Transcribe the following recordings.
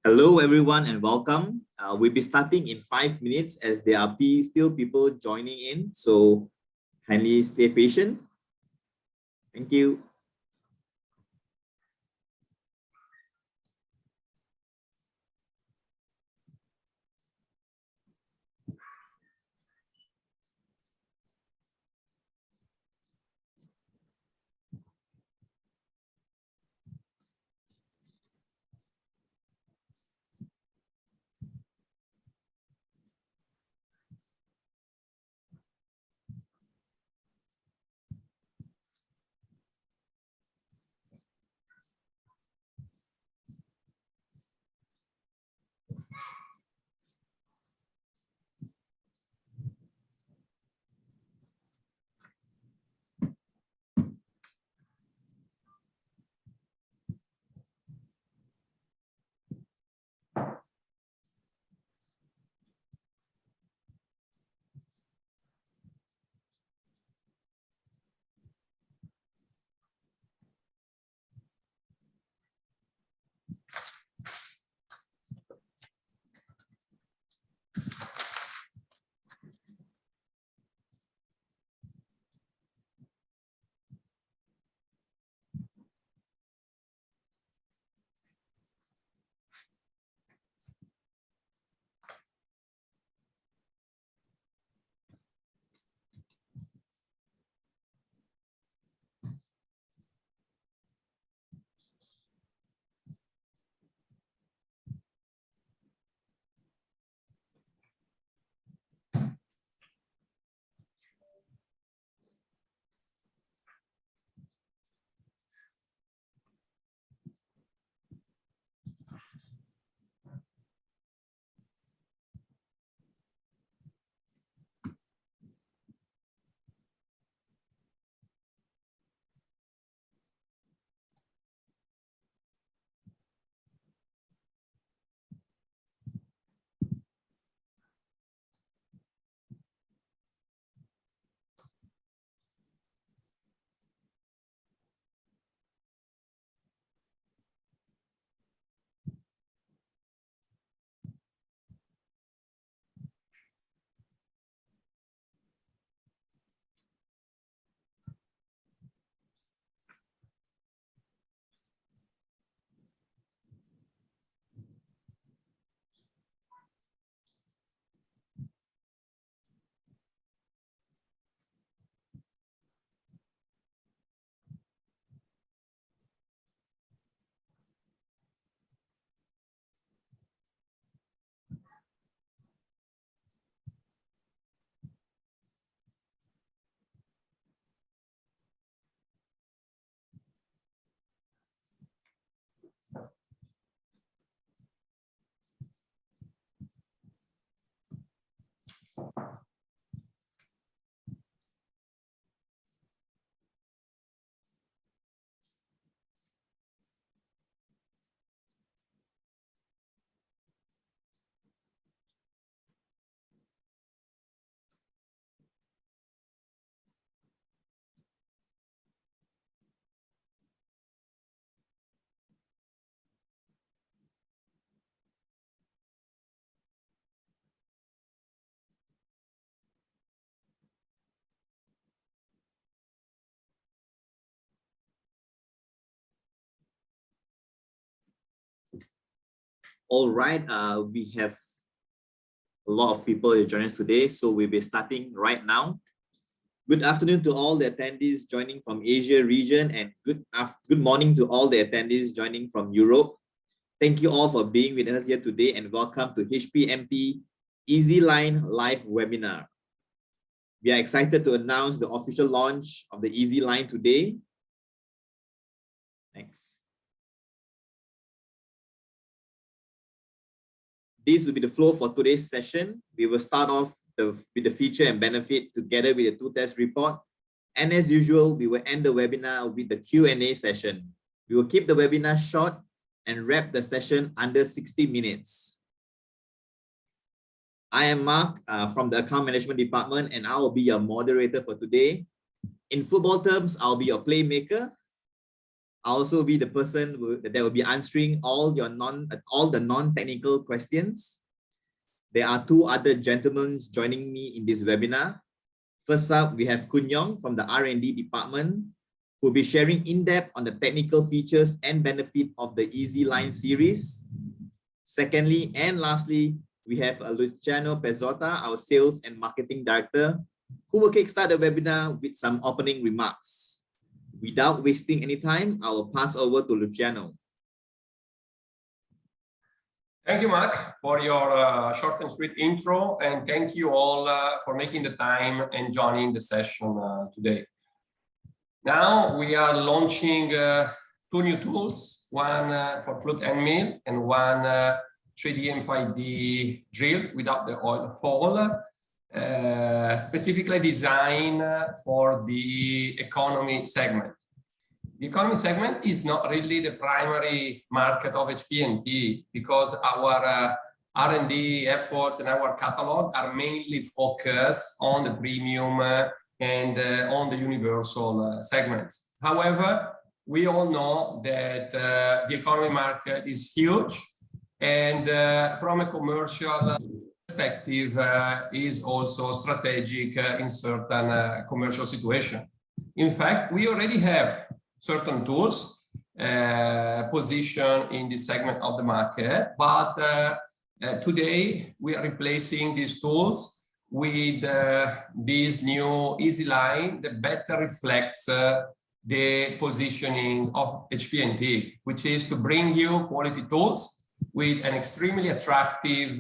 Hello, everyone, and welcome. We'll be starting in 5 minutes as there are still people joining in. So kindly stay patient. Thank you. All right, we have a lot of people joining us today, so we'll be starting right now. Good afternoon to all the attendees joining from Asia region, and good morning to all the attendees joining from Europe. Thank you all for being with us here today, and welcome to HPMT EasyLine live webinar. We are excited to announce the official launch of the EasyLine today. Next. This will be the flow for today's session. We will start off with the feature and benefit together with the two-test report. And as usual, we will end the webinar with the Q&A session. We will keep the webinar short and wrap the session under 60 minutes. I am Mark from the Account Management Department, and I will be your moderator for today. In football terms, I'll be your playmaker. I'll also be the person that will be answering all the non-technical questions. There are two other gentlemen joining me in this webinar. First up, we have Kun Yong from the R&D department, who will be sharing in-depth on the technical features and benefit of the EasyLine series. Secondly, and lastly, we have Luciano Pezzotta, our Sales and Marketing Director, who will kickstart the webinar with some opening remarks. Without wasting any time, I will pass over to Luciano. Thank you, Mark, for your short and sweet intro, and thank you all for making the time and joining the session today. Now we are launching two new tools, one for fluid Endmill and one 3D and 5D drill without the oil hole, specifically designed for the economy segment. The economy segment is not really the primary market of HPMT because our R&D efforts and our catalog are mainly focused on the premium and on the universal segments. However, we all know that the economy market is huge, and from a commercial perspective is also strategic in certain commercial situations. In fact, we already have certain tools positioned in this segment of the market, but today we are replacing these tools with this new EasyLine that better reflects the positioning of HPMT, which is to bring you quality tools with an extremely attractive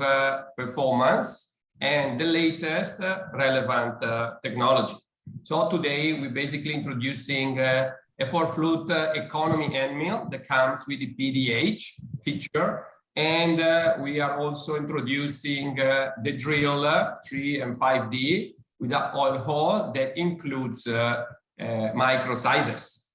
performance and the latest relevant technology. So today we're basically introducing a 4-flute economy Endmill that comes with the PDH feature, and we are also introducing the drill 3 and 5D without oil hole that includes micro sizes.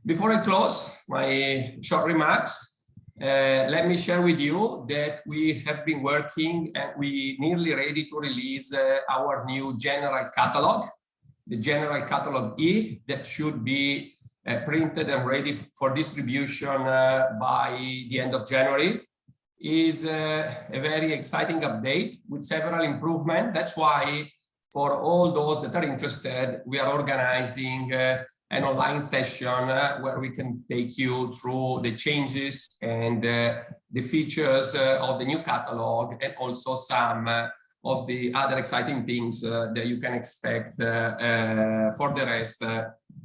Before I close my short remarks, let me share with you that we have been working and we nearly ready to release our new general catalog, the general catalog E, that should be printed and ready for distribution by the end of January. Is a very exciting update with several improvements. That's why for all those that are interested, we are organizing an online session where we can take you through the changes and the features of the new catalog, and also some of the other exciting things that you can expect for the rest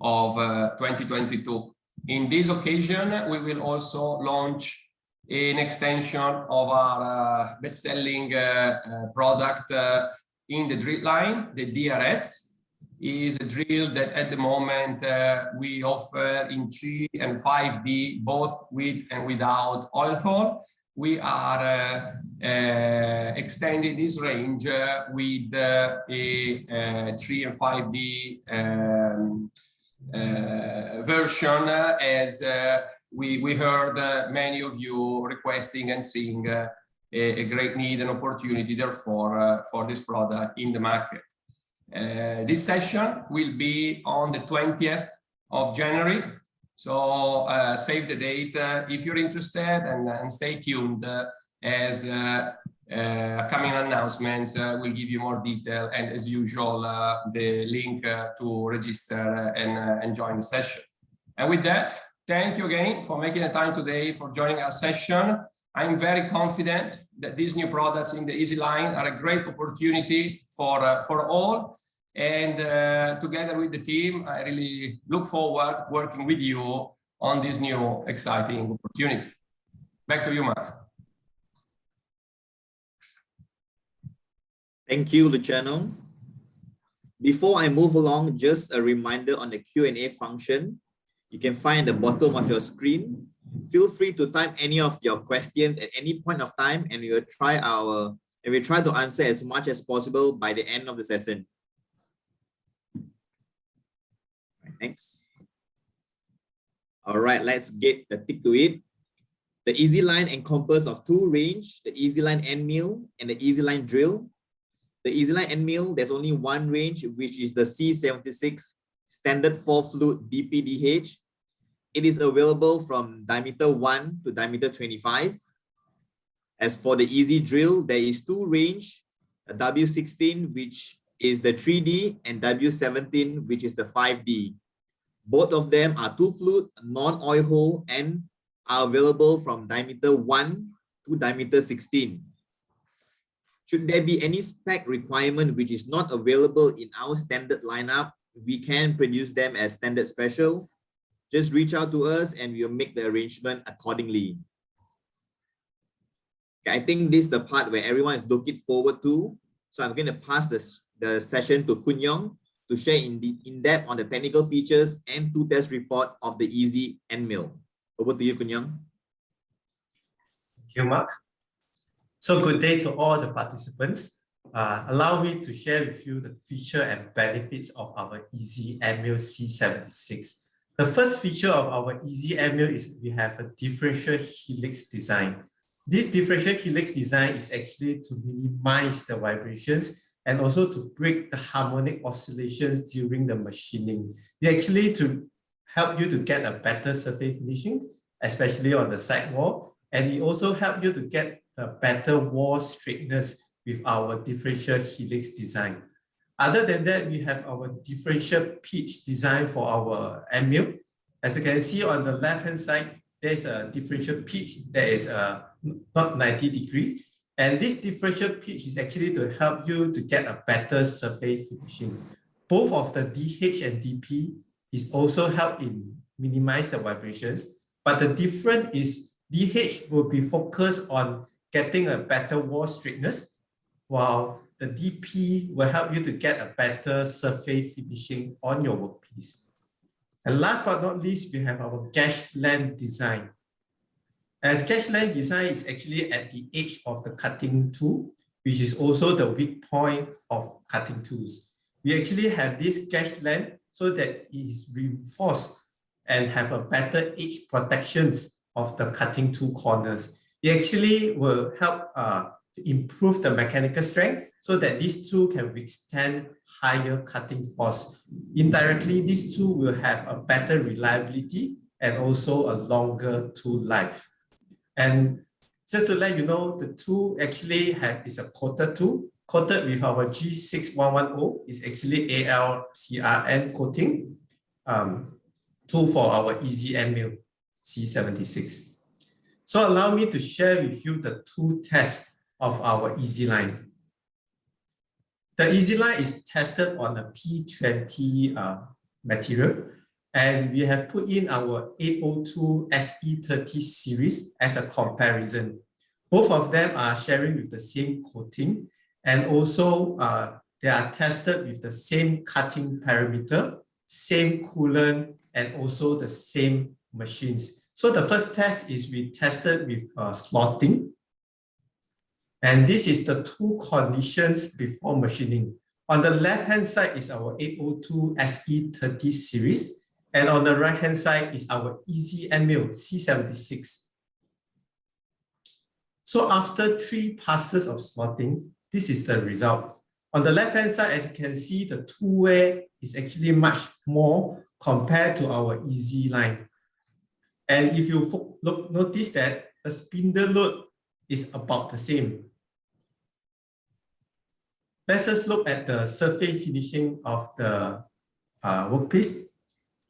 of 2022. In this occasion, we will also launch an extension of our best-selling product in the drill line. The DRS is a drill that at the moment we offer in 3 and 5D, both with and without oil hole. We are extending this range with a 3 and 5D version, as we heard many of you requesting and seeing a great need and opportunity therefore for this product in the market. This session will be on the 20th of January. So save the date if you're interested, and stay tuned as coming announcements will give you more detail, and as usual the link to register and join the session. And with that, thank you again for making the time today for joining our session. I'm very confident that these new products in the EasyLine are a great opportunity for all. And together with the team, I really look forward working with you on this new exciting opportunity. Back to you, Mark. Thank you, Luciano. Before I move along, just a reminder on the Q&A function. You can find at the bottom of your screen. Feel free to type any of your questions at any point of time, and we will try to answer as much as possible by the end of the session. Next. All right, let's get the tick to it. The EasyLine encompasses of two ranges, the EasyLine Endmill and the EasyLine Drill. The EasyLine Endmill, there's only one range, which is the C76 standard 4-flute DPDH. It is available from diameter 1 to diameter 25. As for the easy drill, there is two range, a W16, which is the 3D, and W17, which is the 5D. Both of them are two flute, non-oil hole, and are available from diameter 1 to diameter 16. Should there be any spec requirement which is not available in our standard lineup, we can produce them as standard special. Just reach out to us and we'll make the arrangement accordingly. Okay, I think this is the part where everyone is looking forward to. So I'm going to pass the session to Kun Yong to share in depth on the technical features and two test report of the Easy Endmill. Over to you, Kun Yong. Thank you, Mark. So good day to all the participants. Allow me to share with you the feature and benefits of our Easy Endmill C76. The first feature of our Easy Endmill is we have a differential helix design. This differential helix design is actually to minimize the vibrations and also to break the harmonic oscillations during the machining. Actually to help you to get a better surface finishing, especially on the side wall. And it also helps you to get a better wall straightness with our differential helix design. Other than that, we have our differential pitch design for our endmill. As you can see on the left-hand side, there's a differential pitch that is not 90 degrees. And this differential pitch is actually to help you to get a better surface finishing. Both of the DH and DP is also help in minimize the vibrations, but the difference is DH will be focused on getting a better wall straightness, while the DP will help you to get a better surface finishing on your workpiece. And last but not least, we have our gauge length design. As gauge length design is actually at the edge of the cutting tool, which is also the weak point of cutting tools. We actually have this gauge length so that it is reinforced and have a better edge protections of the cutting tool corners. It actually will help to improve the mechanical strength so that this tool can withstand higher cutting force. Indirectly, this tool will have a better reliability and also a longer tool life. And just to let you know, the tool actually is a coated tool, coated with our G6110. It's actually ALCRN coating tool for our Easy Endmill C76. So allow me to share with you the two tests of our Easy Line. The Easy Line is tested on a P20 material, and we have put in our 802 SE30 series as a comparison. Both of them are sharing with the same coating, and also they are tested with the same cutting parameter, same coolant, and also the same machines. So the first test is we tested with slotting. And this is the two conditions before machining. On the left-hand side is our 802 SE30 series. And on the right-hand side is our Easy Endmill C76. So after 3 passes of slotting, this is the result. On the left-hand side, as you can see, the tool wear is actually much more compared to our Easy Line. And if you notice that the spindle load is about the same. Let's just look at the surface finishing of the workpiece.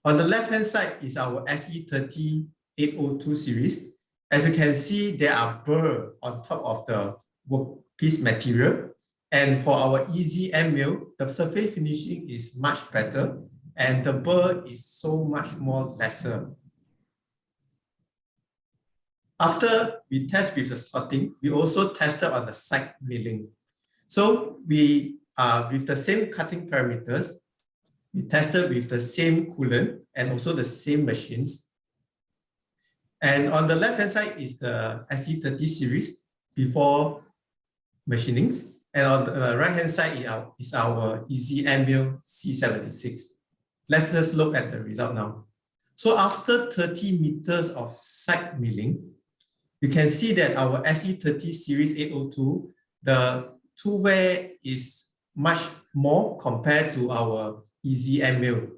On the left-hand side is our SE30 802 series. As you can see, there are burrs on top of the workpiece material. And for our Easy Endmill, the surface finishing is much better and the burr is so much more lesser. After we test with the slotting, we also tested on the side milling. So we, with the same cutting parameters, we tested with the same coolant and also the same machines. And on the left-hand side is the SE30 series before machinings. And on the right-hand side is our Easy Endmill C76. Let's just look at the result now. So after 30 meters of side milling, you can see that our SE30 series 802, the tool wear is much more compared to our Easy Endmill.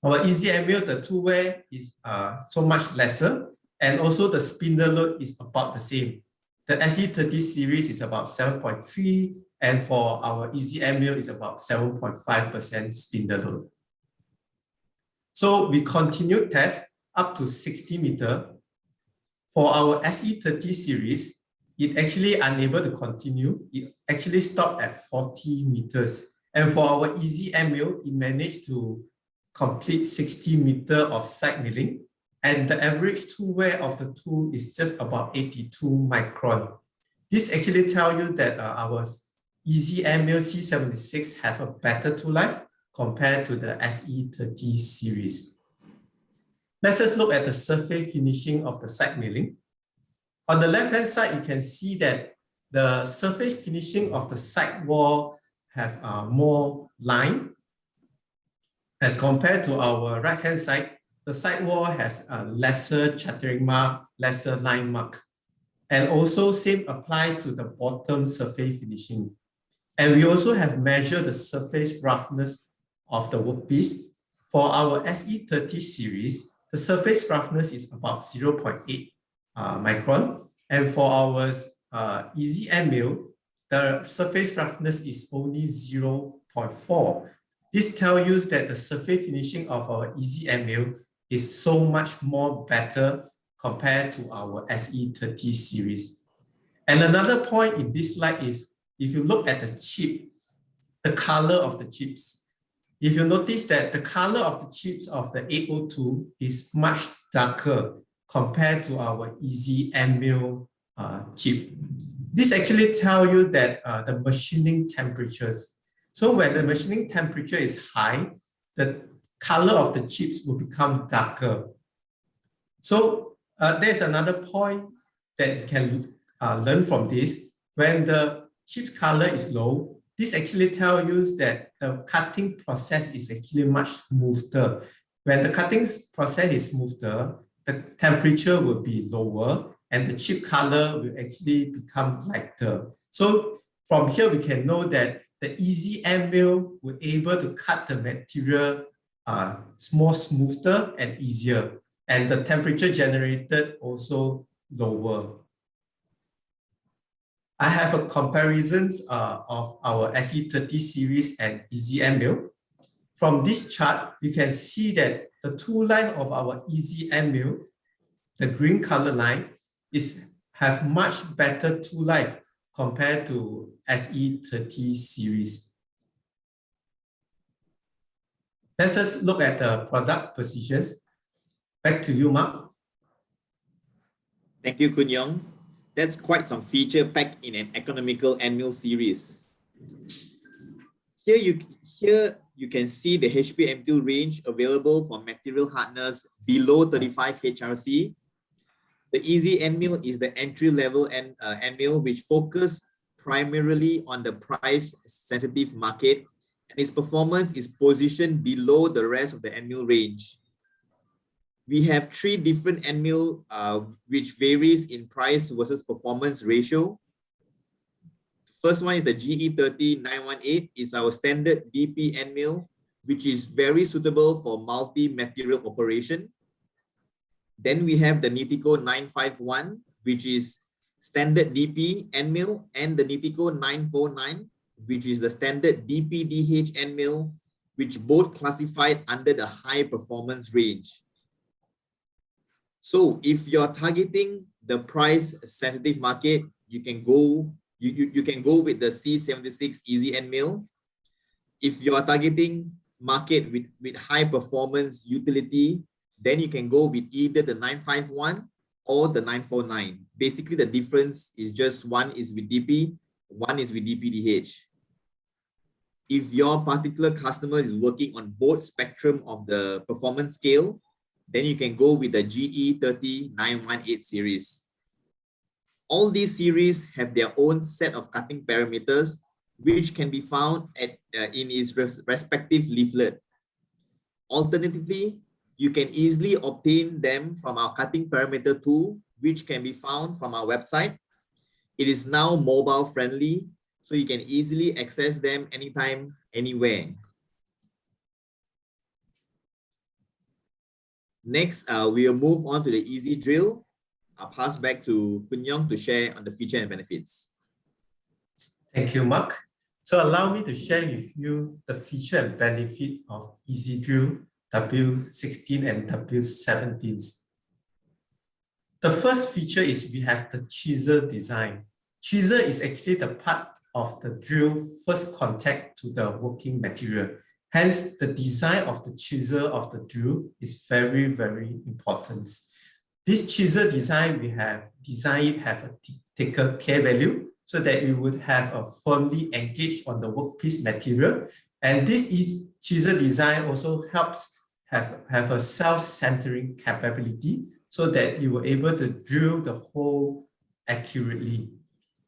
Our easy Endmill, the tool wear is so much lesser, and also the spindle load is about the same. The SE30 series is about 7.3, and for our easy Endmill is about 7.5% spindle load. So we continued test up to 60 meter. For our SE30 series, it actually unable to continue. It actually stopped at 40 meters. And for our easy Endmill, it managed to complete 60 meter of side milling. And the average tool wear of the tool is just about 82 micron. This actually tells you that our easy Endmill C76 have a better tool life compared to the SE30 series. Let's just look at the surface finishing of the side milling. On the left-hand side, you can see that the surface finishing of the side wall have more line. As compared to our right-hand side, the side wall has a lesser chattering mark, lesser line mark. And also same applies to the bottom surface finishing. And we also have measured the surface roughness of the workpiece. For our SE30 series, the surface roughness is about 0.8 micron. And for our easy Endmill, the surface roughness is only 0.4. This tells you that the surface finishing of our easy Endmill is so much more better compared to our SE30 series. And another point in this slide is, if you look at the chip, the color of the chips, if you notice that the color of the chips of the 802 is much darker compared to our easy Endmill chip. This actually tells you that the machining temperatures. So when the machining temperature is high, the color of the chips will become darker. So there's another point that you can learn from this. When the chip's color is low, this actually tells you that the cutting process is actually much smoother. When the cutting process is smoother, the temperature will be lower and the chip color will actually become lighter. So from here, we can know that the easy Endmill will able to cut the material more smoother and easier. And the temperature generated also lower. I have a comparisons of our SE30 series and easy Endmill. From this chart, you can see that the tool line of our easy Endmill, the green color line, have much better tool life compared to SE30 series. Let's just look at the product positions. Back to you, Mark. Thank you, Kun Yong. That's quite some feature packed in an economical Endmill series. Here you can see the HPMT range available for material hardness below 35 HRC. The easy Endmill is the entry-level Endmill, which focus primarily on the price-sensitive market, and its performance is positioned below the rest of the Endmill range. We have three different Endmill which varies in price versus performance ratio. First one is the GE30-918, is our standard DP Endmill, which is very suitable for multi-material operation. Then we have the Nitico 951, which is standard DP Endmill, and the Nitico 949, which is the standard DPDH Endmill, which both classified under the high performance range. So if you're targeting the price sensitive market, you can go with the C76 easy Endmill. If you are targeting market with high performance utility, then you can go with either the 951 or the 949. Basically, the difference is just one is with DP, one is with DPDH. If your particular customer is working on both spectrum of the performance scale, then you can go with the GE30-918 series. All these series have their own set of cutting parameters, which can be found in its respective leaflet. Alternatively, you can easily obtain them from our cutting parameter tool, which can be found from our website. It is now mobile friendly, so you can easily access them anytime, anywhere. Next, we'll move on to the easy drill. I'll pass back to Kun Yong to share on the feature and benefits. Thank you, Mark. So allow me to share with you the feature and benefit of Easy Drill W16 and W17. The first feature is we have the chisel design. Chisel is actually the part of the drill first contact to the working material. Hence, the design of the chisel of the drill is very, very important. This chisel design, we have designed it have a thicker K value so that it would have a firmly engaged on the workpiece material. And this is chisel design also helps have a self-centering capability so that you were able to drill the hole accurately.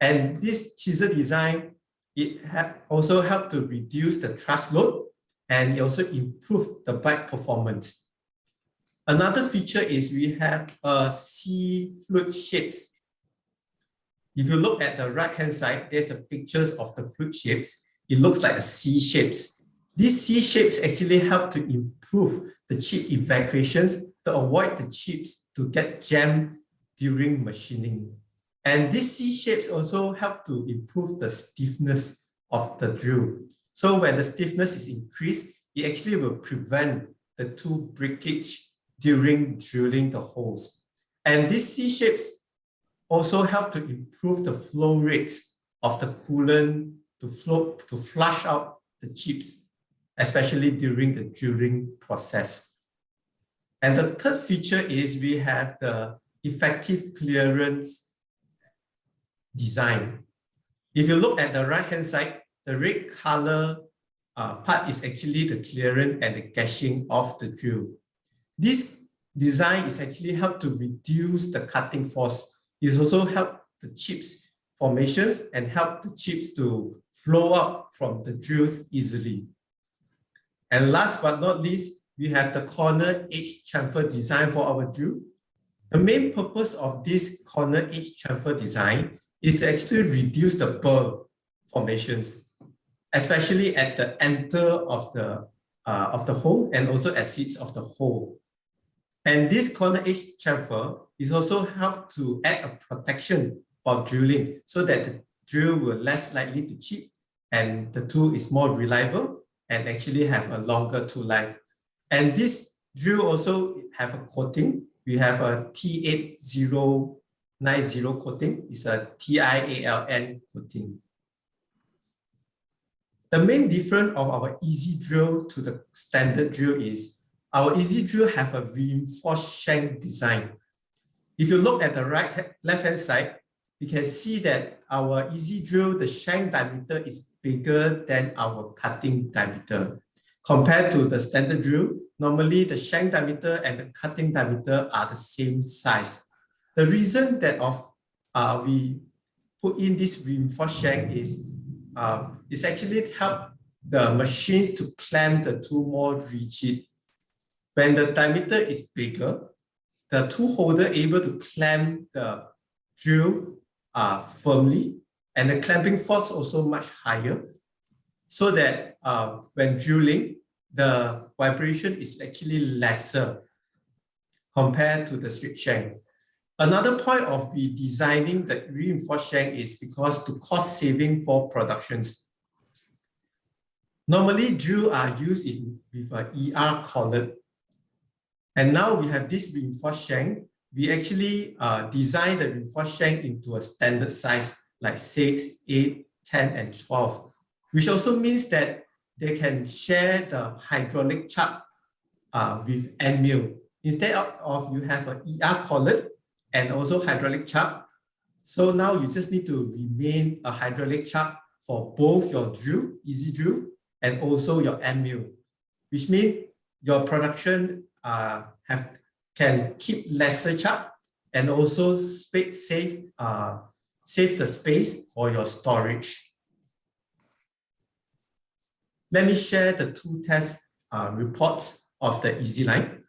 And this chisel design, it also helped to reduce the thrust load and it also improved the bike performance. Another feature is we have C flute shapes. If you look at the right-hand side, there's a pictures of the flute shapes. It looks like a C shapes. These C shapes actually help to improve the chip evacuations to avoid the chips to get jammed during machining. And these C shapes also help to improve the stiffness of the drill. So when the stiffness is increased, it actually will prevent the tool breakage during drilling the holes. And these C shapes also help to improve the flow rates of the coolant to flush out the chips, especially during the drilling process. And the third feature is we have the effective clearance design. If you look at the right-hand side, the red color part is actually the clearance and the caching of the drill. This design is actually help to reduce the cutting force. It also help the chips formations and help the chips to flow up from the drills easily. And last but not least, we have the corner edge chamfer design for our drill. The main purpose of this corner edge chamfer design is to actually reduce the burr formations, especially at the enter of the hole and also exits of the hole. And this corner edge chamfer is also help to add a protection while drilling so that the drill will less likely to chip and the tool is more reliable and actually have a longer tool life. And this drill also have a coating. We have a T8090 coating. It's a TIALN coating. The main difference of our easy drill to the standard drill is our easy drill have a reinforced shank design. If you look at the left-hand side, you can see that our easy drill, the shank diameter is bigger than our cutting diameter. Compared to the standard drill, normally the shank diameter and the cutting diameter are the same size. The reason that we put in this reinforced shank is it's actually help the machines to clamp the tool more rigid. When the diameter is bigger, the tool holder able to clamp the drill firmly, and the clamping force also much higher, so that when drilling, the vibration is actually lesser compared to the straight shank. Another point of designing the reinforced shank is because to cost saving for productions. Normally, drill are used with an ER collet. And now we have this reinforced shank. We actually design the reinforced shank into a standard size like 6, 8, 10, and 12, which also means that they can share the hydraulic chuck with Endmill. Instead of you have an ER collet and also hydraulic chuck, so now you just need to remain a hydraulic chuck for both your drill, easy drill, and also your Endmill, which means your production can keep lesser chuck and also save the space for your storage. Let me share the two test reports of the Easy Line.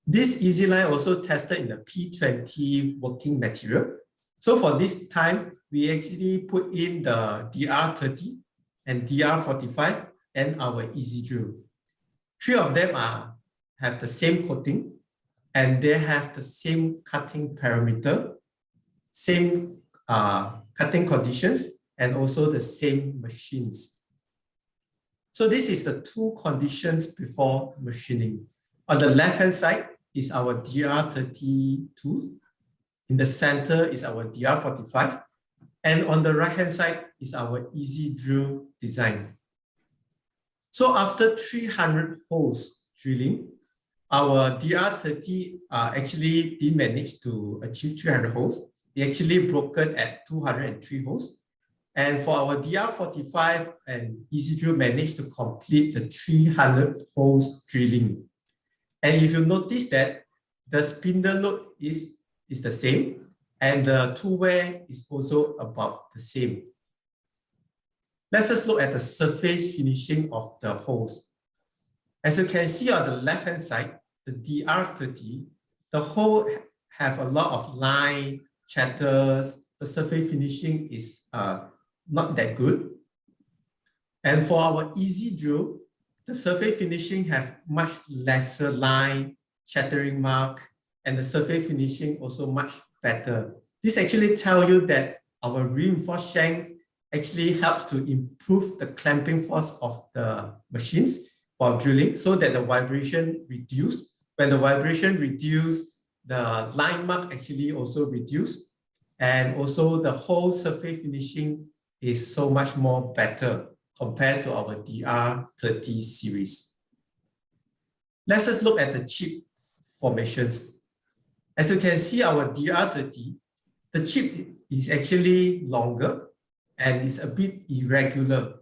This Easy Line also tested in the P20 working material. So for this time, we actually put in the DR30 and DR45 and our Easy Drill. 3 of them are have the same coating, and they have the same cutting parameter, same cutting conditions, and also the same machines. So this is the two conditions before machining. On the left-hand side is our DR30 tool. In the center is our DR45. And on the right-hand side is our easy drill design. So after 300 holes drilling, our DR30 actually didn't manage to achieve 300 holes. It actually broken at 203 holes. And for our DR45 and easy drill managed to complete the 300 holes drilling. And if you notice that the spindle load is the same, and the tool wear is also about the same. Let's just look at the surface finishing of the holes. As you can see on the left-hand side, the DR30, the hole have a lot of line, chatters, the surface finishing is not that good. And for our easy drill, the surface finishing have much lesser line, chattering mark, and the surface finishing also much better. This actually tells you that our reinforced shank actually helps to improve the clamping force of the machines while drilling so that the vibration reduce. When the vibration reduce, the line mark actually also reduce. And also the whole surface finishing is so much more better compared to our DR30 series. Let's just look at the chip formations. As you can see, our DR30, the chip is actually longer and is a bit irregular.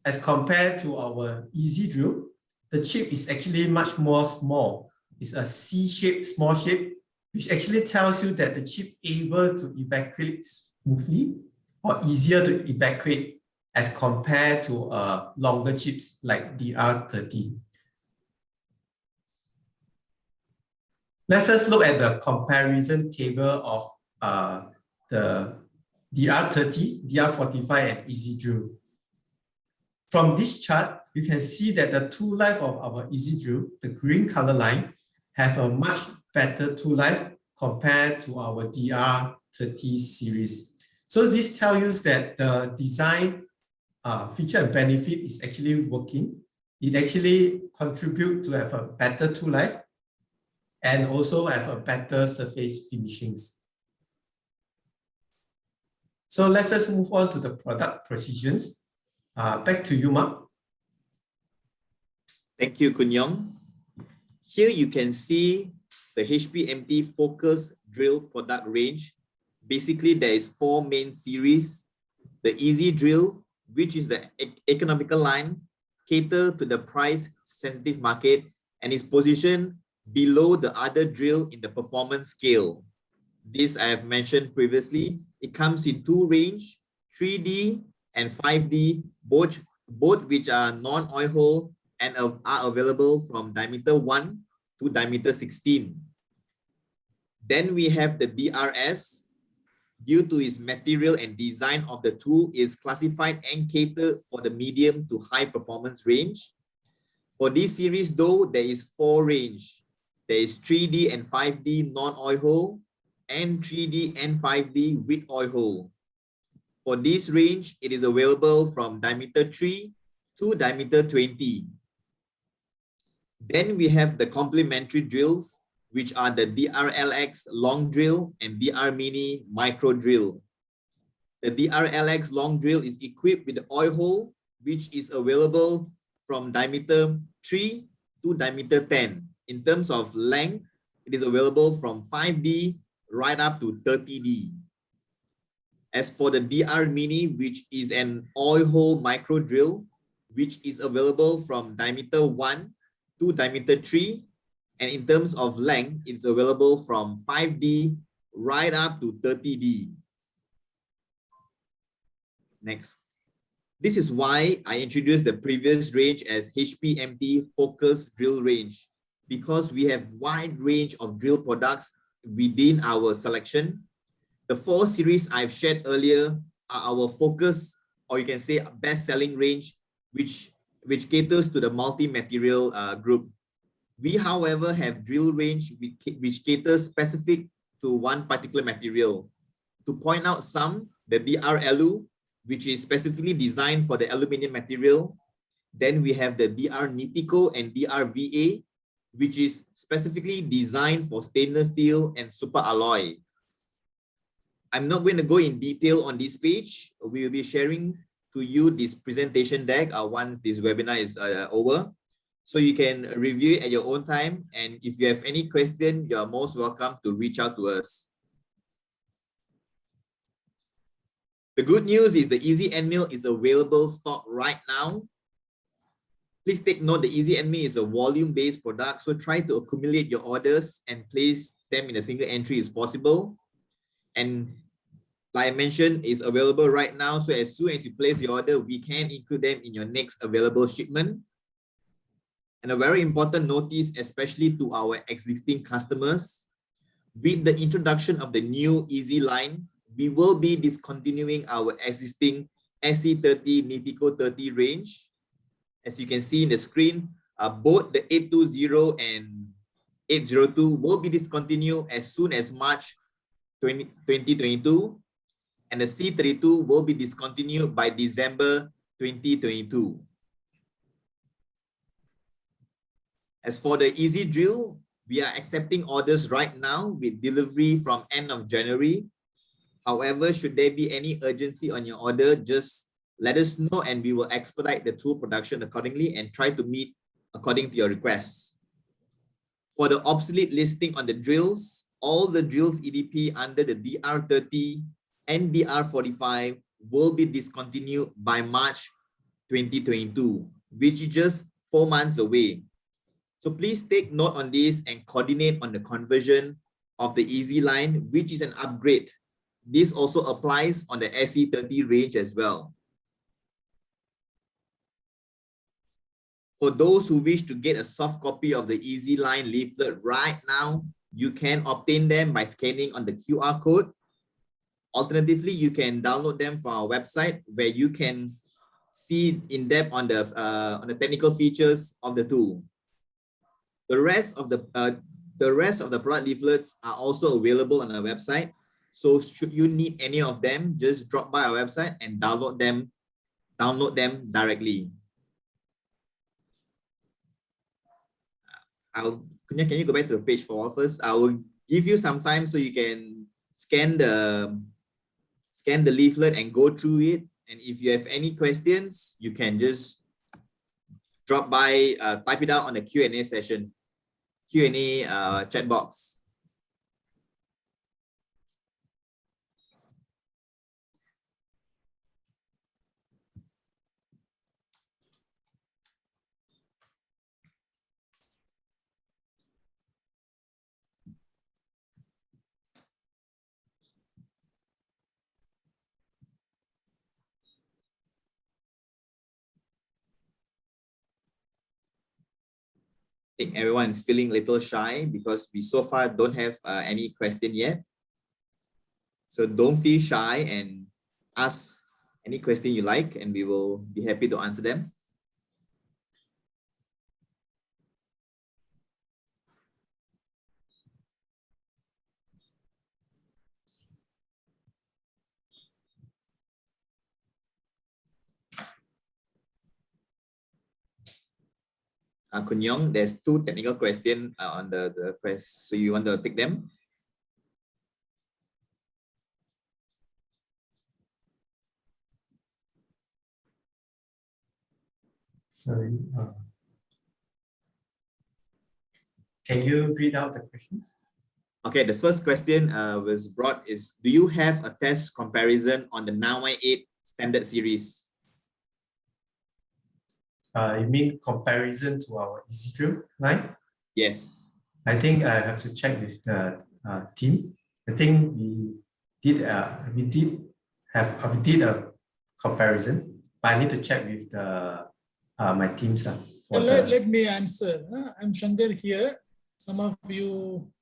As compared to our easy drill, the chip is actually much more small. It's a C-shape, small shape, which actually tells you that the chip is able to evacuate smoothly or easier to evacuate as compared to longer chips like DR30. Let's just look at the comparison table of the DR30, DR45, and easy drill. From this chart, you can see that the tool life of our easy drill, the green color line, have a much better tool life compared to our DR30 series. So this tells you that the design feature and benefit is actually working. It actually contributes to have a better tool life and also have a better surface finishings. So let's just move on to the product precisions. Back to you, Mark. Thank you, Kun Yong. Here you can see the HPMT focus drill product range. Basically, there is 4 main series. The easy drill, which is the economical line, cater to the price sensitive market and is positioned below the other drill in the performance scale. This I have mentioned previously. It comes in 2 range, 3D and 5D, both which are non-oil hole and are available from diameter 1 to diameter 16. Then we have the DRS. Due to its material and design of the tool, is classified and catered for the medium to high performance range. For this series though, there is 4 range. There is 3D and 5D non-oil hole and 3D and 5D with oil hole. For this range, it is available from diameter 3 to diameter 20. Then we have the complementary drills, which are the DRLX long drill and DR mini micro drill. The DRLX long drill is equipped with the oil hole, which is available from diameter 3 to diameter 10. In terms of length, it is available from 5D right up to 30D. As for the DR mini, which is an oil hole micro drill, which is available from diameter 1 to diameter 3. And in terms of length, it's available from 5D right up to 30D. Next. This is why I introduced the previous range as HPMT focus drill range, because we have wide range of drill products within our selection. The 4 series I've shared earlier are our focus, or you can say best-selling range, which caters to the multi-material group. We, however, have drill range which caters specific to one particular material. To point out some, the DR Alu, which is specifically designed for the aluminium material. Then we have the DR Nitico and DR VA, which is specifically designed for stainless steel and super alloy. I'm not going to go in detail on this page. We will be sharing to you this presentation deck once this webinar is over. So you can review it at your own time. And if you have any question, you're most welcome to reach out to us. The good news is the Easy Endmill is available stock right now. Please take note the Easy Endmill is a volume-based product. So try to accumulate your orders and place them in a single entry if possible. And like I mentioned, is available right now. So as soon as you place your order, we can include them in your next available shipment. And a very important notice, especially to our existing customers, with the introduction of the new Easy line, we will be discontinuing our existing SC30 Nitico 30 range. As you can see in the screen, both the 820 and 802 will be discontinued as soon as March 2022. And the C32 will be discontinued by December 2022. As for the Easy Drill, we are accepting orders right now with delivery from end of January. However, should there be any urgency on your order, just let us know and we will expedite the tool production accordingly and try to meet according to your requests. For the obsolete listing on the drills, all the drills EDP under the DR30 and DR45 will be discontinued by March 2022, which is just 4 months away. So please take note on this and coordinate on the conversion of the Easy line, which is an upgrade. This also applies on the SC30 range as well. For those who wish to get a soft copy of the Easy line leaflet right now, you can obtain them by scanning on the QR code. Alternatively, you can download them from our website where you can see in depth on the technical features of the tool. The rest of the product leaflets are also available on our website. So should you need any of them, just drop by our website and download them directly. Can you go back to the page for first? I will give you some time so you can scan the leaflet and go through it. And if you have any questions, you can just drop by, type it out on the Q&A session, Q&A chat box. I think everyone is feeling a little shy because we so far don't have any question yet. So don't feel shy and ask any question you like and we will be happy to answer them. Kun Yong, there's 2 technical questions on the quest. So you want to take them? Sorry. Can you read out the questions? Okay, the first question was brought is, do you have a test comparison on the 918 standard series? You mean comparison to our Easy Drill line? Yes. I think I have to check with the team. I think we did a comparison, but I need to check with the my teams. Let me answer. I'm Shankar here. Some of you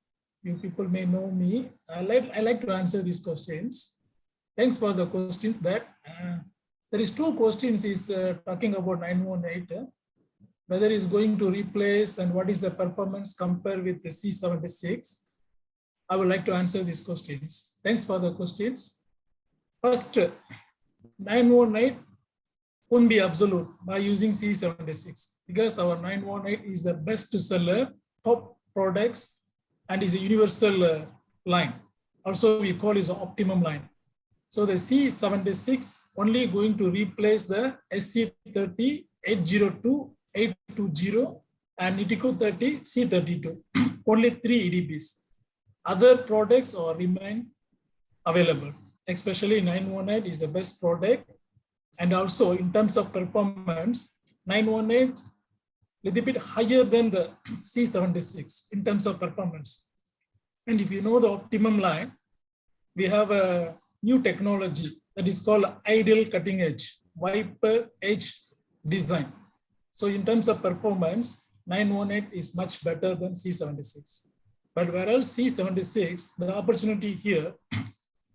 people may know me. I like to answer these questions. Thanks for the questions. That there is 2 questions is talking about 918. whether it's going to replace and what is the performance compared with the C76. I would like to answer these questions. Thanks for the questions. First, 918 won't be absolute by using C76 because our 918 is the best seller, top products, and is a universal line. Also, we call it an optimum line. So the C76 only going to replace the SC30, 802, 820, and Nitico 30, C32. Only 3 EDBs. Other products are remain available. Especially 918 is the best product. And also in terms of performance, 918 little bit higher than the C76 in terms of performance. And if you know the optimum line, we have a new technology that is called ideal cutting edge, wiper edge design. So in terms of performance, 918 is much better than C76. But whereas C76, the opportunity here,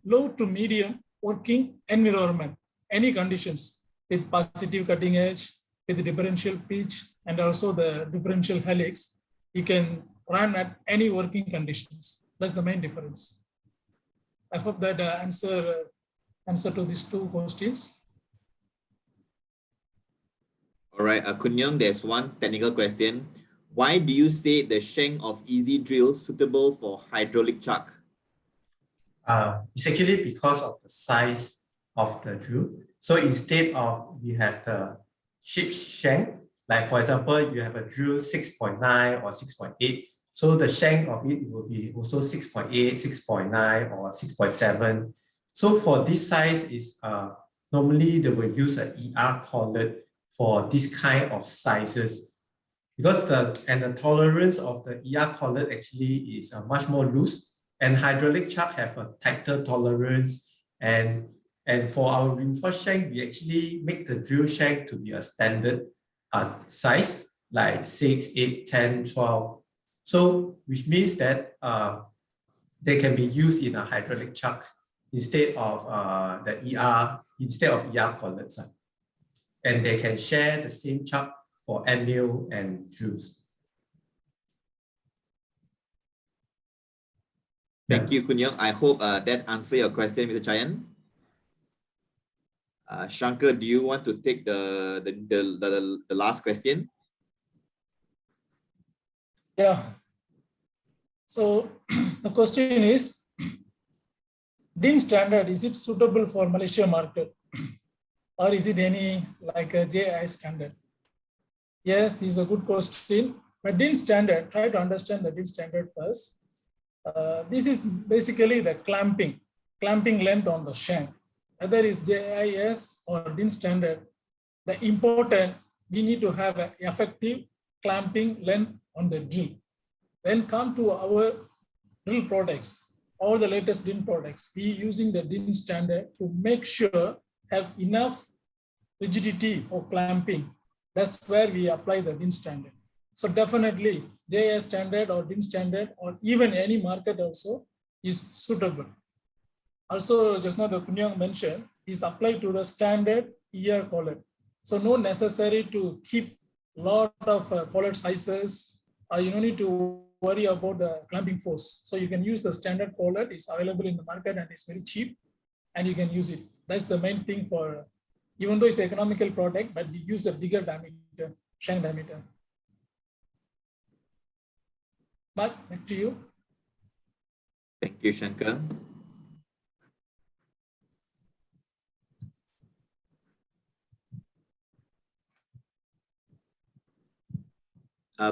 low to medium working environment, any conditions with positive cutting edge, with differential pitch, and also the differential helix, you can run at any working conditions. That's the main difference. I hope that answer to these two questions. All right, Kun Young, there's one technical question. Why do you say the shank of easy drill suitable for hydraulic chuck? It's actually because of the size of the drill. So instead of we have the ship shank, like for example, you have a drill 6.9 or 6.8. So the shank of it will be also 6.8, 6.9 or 6.7. So for this size is normally they will use an ER collet for this kind of sizes, because the tolerance of the ER collet actually is much more loose, and hydraulic chuck have a tighter tolerance. And for our reinforced shank, we actually make the drill shank to be a standard size, like 6, 8, 10, 12. So which means that they can be used in a hydraulic chuck instead of ER collets. And they can share the same chuck for Endmill and drills. Thank you, Kun Young. I hope that answers your question, Mr. Chayan. Shankar, do you want to take the last question? Yeah. So the question is, DIN standard, is it suitable for Malaysia market? Or is it any like a JI standard? Yes, this is a good question. But DIN standard, try to understand the DIN standard first. This is basically the clamping length on the shank. Whether it's JIS or DIN standard, the important, we need to have an effective clamping length on the drill. Then come to our drill products, all the latest DIN products, we using the DIN standard to make sure have enough rigidity for clamping. That's where we apply the DIN standard. So definitely JIS standard or DIN standard or even any market also is suitable. Also, just now the Kun Young mentioned is applied to the standard ER collet. So no necessary to keep lot of collet sizes. You don't need to worry about the clamping force. So you can use the standard collet. It's available in the market and it's very cheap, and you can use it. That's the main thing for, even though it's an economical product, but we use a bigger diameter, shank diameter. Mark, back to you. Thank you, Shankar.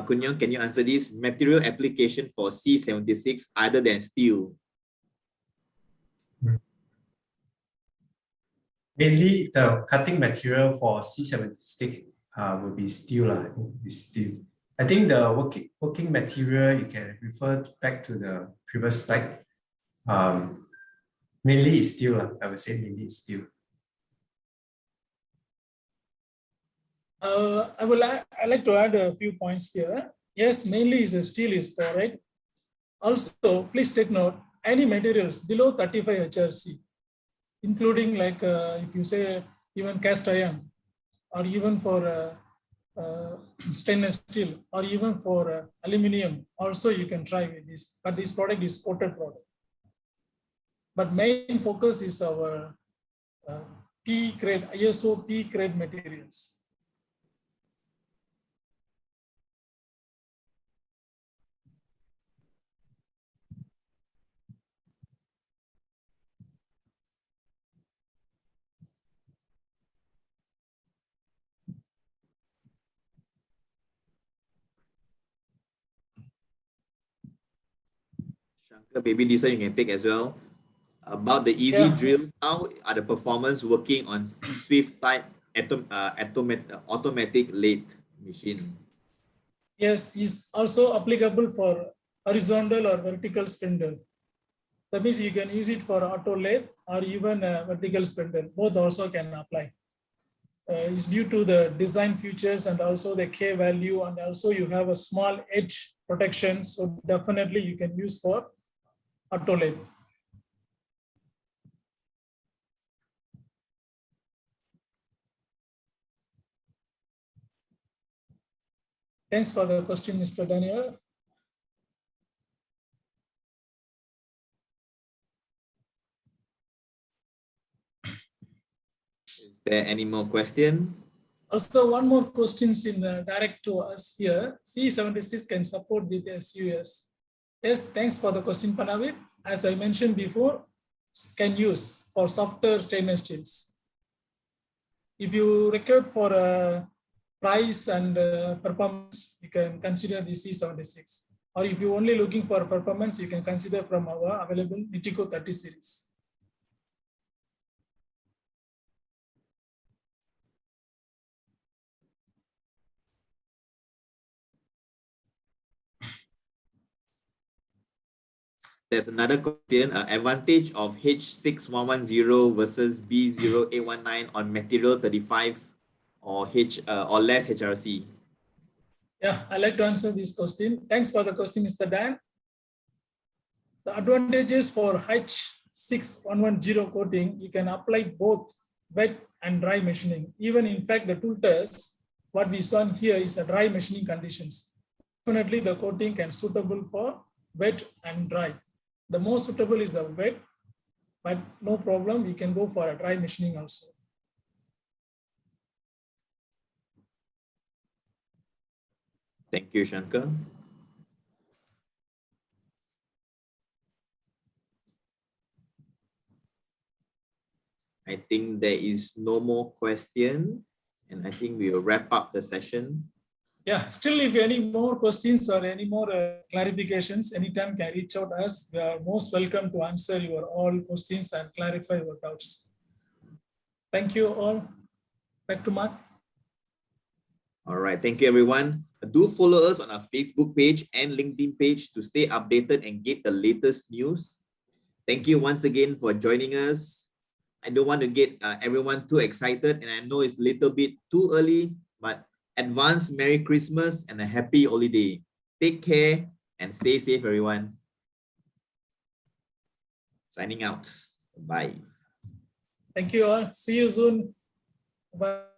Kun Young, can you answer this? Material application for C76 other than steel? Mainly the cutting material for C76 will be steel. I think the working material, you can refer back to the previous slide. Mainly is steel. I would say mainly is steel. I like to add a few points here. Yes, mainly is a steel is correct. Also, please take note, any materials below 35 HRC, including like if you say even cast iron or even for stainless steel or even for aluminum, also you can try with this, but this product is coated product. But main focus is our P grade, ISO P grade materials. Shankar, maybe this one you can take as well. About the easy drill, how are the performance working on Swift type automatic lathe machine? Yes, is also applicable for horizontal or vertical spindle. That means you can use it for auto lathe or even vertical spindle. Both also can apply. It's due to the design features and also the K value, and also you have a small edge protection. So definitely you can use for auto lathe. Thanks for the question, Mr. Daniel. Is there any more question? Also, one more question in direct to us here. C76 can support with SUS. Yes, thanks for the question, Panavit. As I mentioned before, can use for softer stainless steels. If you record for price and performance, you can consider the C76. Or if you're only looking for performance, you can consider from our available Nitico 30 series. There's another question. Advantage of H6110 versus B0819 on material 35 or or less HRC. Yeah, I'd like to answer this question. Thanks for the question, Mr. Dan. The advantages for H6110 coating, you can apply both wet and dry machining. Even in fact, the tool test, what we saw here is a dry machining conditions. Definitely the coating can suitable for wet and dry. The most suitable is the wet, but no problem, we can go for a dry machining also. Thank you, Shankar. I think there is no more question, and I think we will wrap up the session. Yeah, still if any more questions or any more clarifications, anytime can reach out to us. We are most welcome to answer your all questions and clarify your doubts. Thank you all. Back to Mark. All right, thank you everyone. Do follow us on our Facebook page and LinkedIn page to stay updated and get the latest news. Thank you once again for joining us. I don't want to get everyone too excited, and I know it's a little bit too early, but advance Merry Christmas and a happy holiday. Take care and stay safe, everyone. Signing out. Bye. Thank you all. See you soon. Bye.